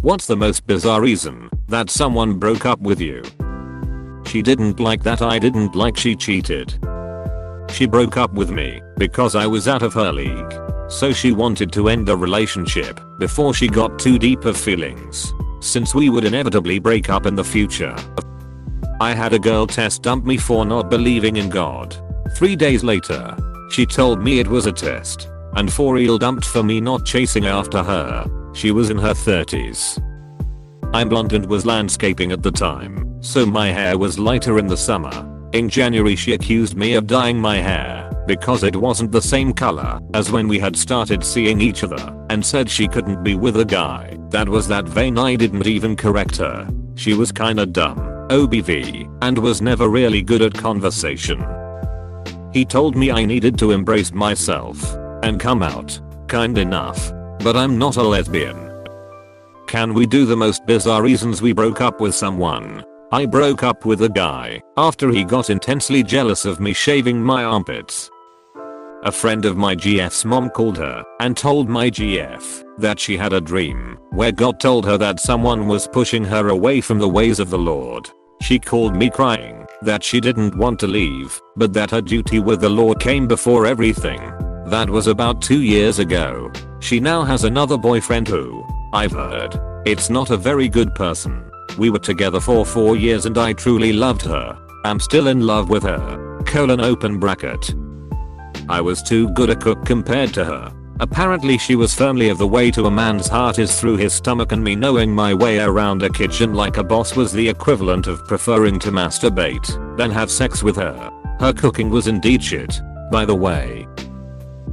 What's the most bizarre reason that someone broke up with you? She didn't like that I didn't like she cheated. She broke up with me because I was out of her league. So she wanted to end the relationship before she got too deep of feelings, since we would inevitably break up in the future. I had a girl test dump me for not believing in God. 3 days later, she told me it was a test, and for real dumped for me not chasing after her. She was in her 30s. I'm blonde and was landscaping at the time, so my hair was lighter in the summer. In January she accused me of dyeing my hair because it wasn't the same color as when we had started seeing each other, and said she couldn't be with a guy that was that vain. I didn't even correct her. She was kinda dumb, OBV, and was never really good at conversation. He told me I needed to embrace myself and come out. Kind enough. But I'm not a lesbian. Can we do the most bizarre reasons we broke up with someone? I broke up with a guy after he got intensely jealous of me shaving my armpits. A friend of my GF's mom called her and told my GF that she had a dream where God told her that someone was pushing her away from the ways of the Lord. She called me crying that she didn't want to leave, but that her duty with the Lord came before everything. That was about 2 years ago. She now has another boyfriend who, I've heard, it's not a very good person. We were together for 4 years and I truly loved her. I'm still in love with her. Open bracket. I was too good a cook compared to her. Apparently she was firmly of the way to a man's heart is through his stomach, and me knowing my way around a kitchen like a boss was the equivalent of preferring to masturbate than have sex with her. Her cooking was indeed shit, by the way.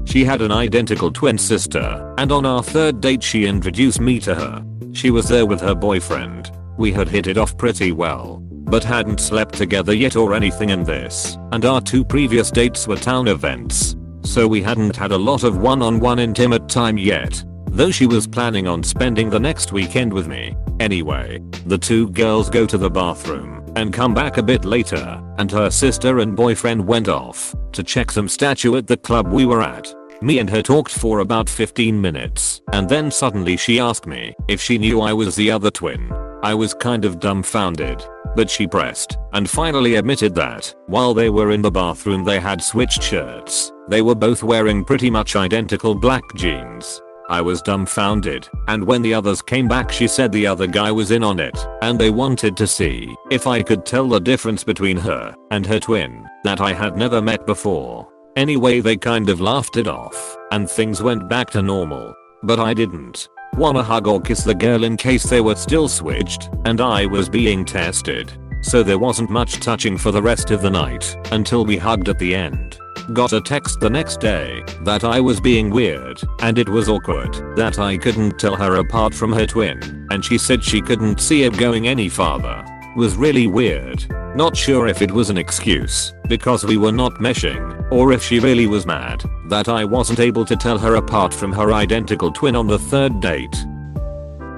She had an identical twin sister, and on our 3rd date she introduced me to her. She was there with her boyfriend. We had hit it off pretty well, but hadn't slept together yet or anything in this, and our 2 previous dates were town events, so we hadn't had a lot of one-on-one intimate time yet, though she was planning on spending the next weekend with me. Anyway, the 2 girls go to the bathroom and come back a bit later, and her sister and boyfriend went off to check some statue at the club we were at. Me and her talked for about 15 minutes, and then suddenly she asked me if she knew I was the other twin. I was kind of dumbfounded, but she pressed and finally admitted that while they were in the bathroom they had switched shirts. They were both wearing pretty much identical black jeans. I was dumbfounded, and when the others came back she said the other guy was in on it and they wanted to see if I could tell the difference between her and her twin that I had never met before. Anyway, they kind of laughed it off and things went back to normal, but I didn't wanna hug or kiss the girl in case they were still switched and I was being tested. So there wasn't much touching for the rest of the night until we hugged at the end. Got a text the next day that I was being weird and it was awkward that I couldn't tell her apart from her twin, and she said she couldn't see it going any farther. Was really weird. Not sure if it was an excuse because we were not meshing, or if she really was mad that I wasn't able to tell her apart from her identical twin on the 3rd date.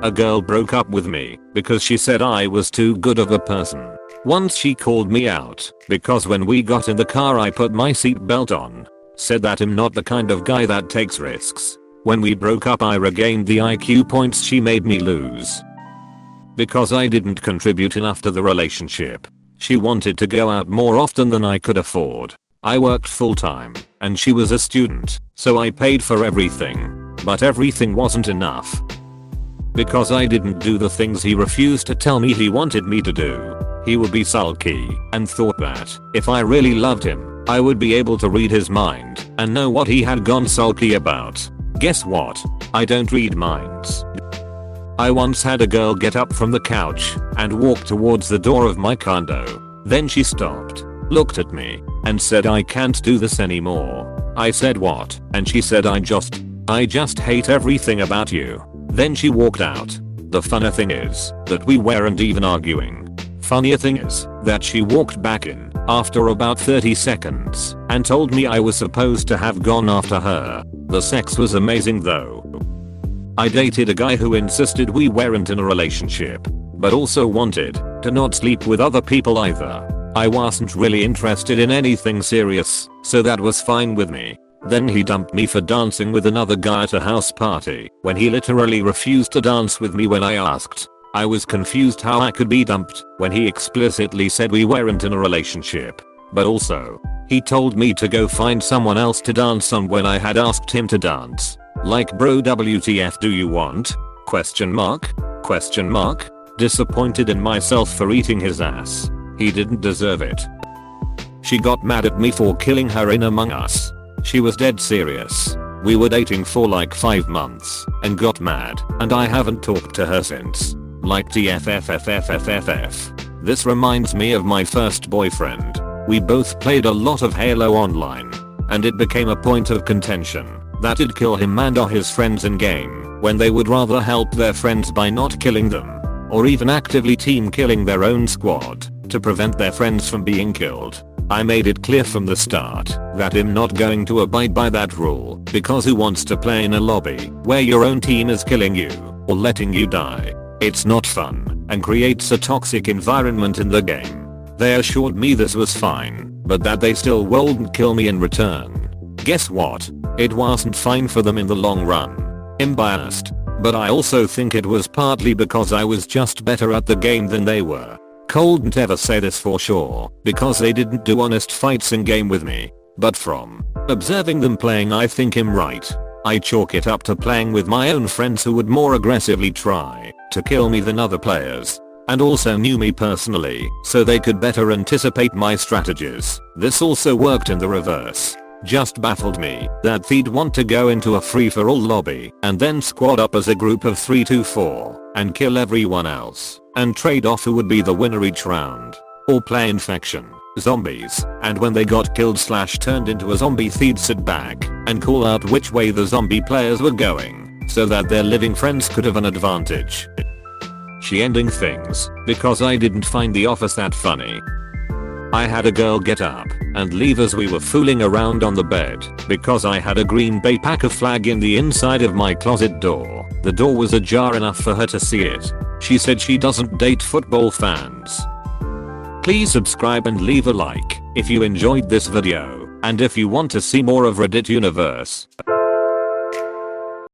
A girl broke up with me because she said I was too good of a person. Once she called me out because when we got in the car I put my seatbelt on. Said that I'm not the kind of guy that takes risks. When we broke up I regained the IQ points she made me lose because I didn't contribute enough to the relationship. She wanted to go out more often than I could afford. I worked full time and she was a student, so I paid for everything, but everything wasn't enough. Because I didn't do the things he refused to tell me he wanted me to do, he would be sulky and thought that if I really loved him, I would be able to read his mind and know what he had gone sulky about. Guess what? I don't read minds. I once had a girl get up from the couch and walk towards the door of my condo. Then she stopped, looked at me, and said I can't do this anymore. I said what? And she said I just hate everything about you. Then she walked out. The funny thing is that we weren't even arguing. Funnier thing is that she walked back in after about 30 seconds and told me I was supposed to have gone after her. The sex was amazing though. I dated a guy who insisted we weren't in a relationship, but also wanted to not sleep with other people either. I wasn't really interested in anything serious, so that was fine with me. Then he dumped me for dancing with another guy at a house party when he literally refused to dance with me when I asked. I was confused how I could be dumped when he explicitly said we weren't in a relationship. But also, he told me to go find someone else to dance on when I had asked him to dance. Like, bro, WTF do you want? Question mark? Question mark? Disappointed in myself for eating his ass. He didn't deserve it. She got mad at me for killing her in Among Us. She was dead serious. We were dating for like 5 months and got mad, and I haven't talked to her since. Like, TFFFFFFF. This reminds me of my first boyfriend. We both played a lot of Halo Online, and it became a point of contention that it'd kill him and or his friends in game when they would rather help their friends by not killing them, or even actively team killing their own squad to prevent their friends from being killed. I made it clear from the start that I'm not going to abide by that rule, because who wants to play in a lobby where your own team is killing you or letting you die? It's not fun and creates a toxic environment in the game. They assured me this was fine, but that they still wouldn't kill me in return. Guess what? It wasn't fine for them in the long run. I'm biased, but I also think it was partly because I was just better at the game than they were. Couldn't ever say this for sure, because they didn't do honest fights in game with me, but from observing them playing I think I'm right. I chalk it up to playing with my own friends who would more aggressively try to kill me than other players, and also knew me personally, so they could better anticipate my strategies. This also worked in the reverse. Just baffled me that they'd want to go into a free-for-all lobby and then squad up as a group of 3-4 and kill everyone else and trade off who would be the winner each round. Or play infection, zombies, and when they got killed / turned into a zombie, they'd sit back and call out which way the zombie players were going so that their living friends could have an advantage. She ending things because I didn't find the office that funny. I had a girl get up and leave as we were fooling around on the bed because I had a Green Bay Packer flag in the inside of my closet door. The door was ajar enough for her to see it. She said she doesn't date football fans. Please subscribe and leave a like if you enjoyed this video and if you want to see more of Reddit Universe.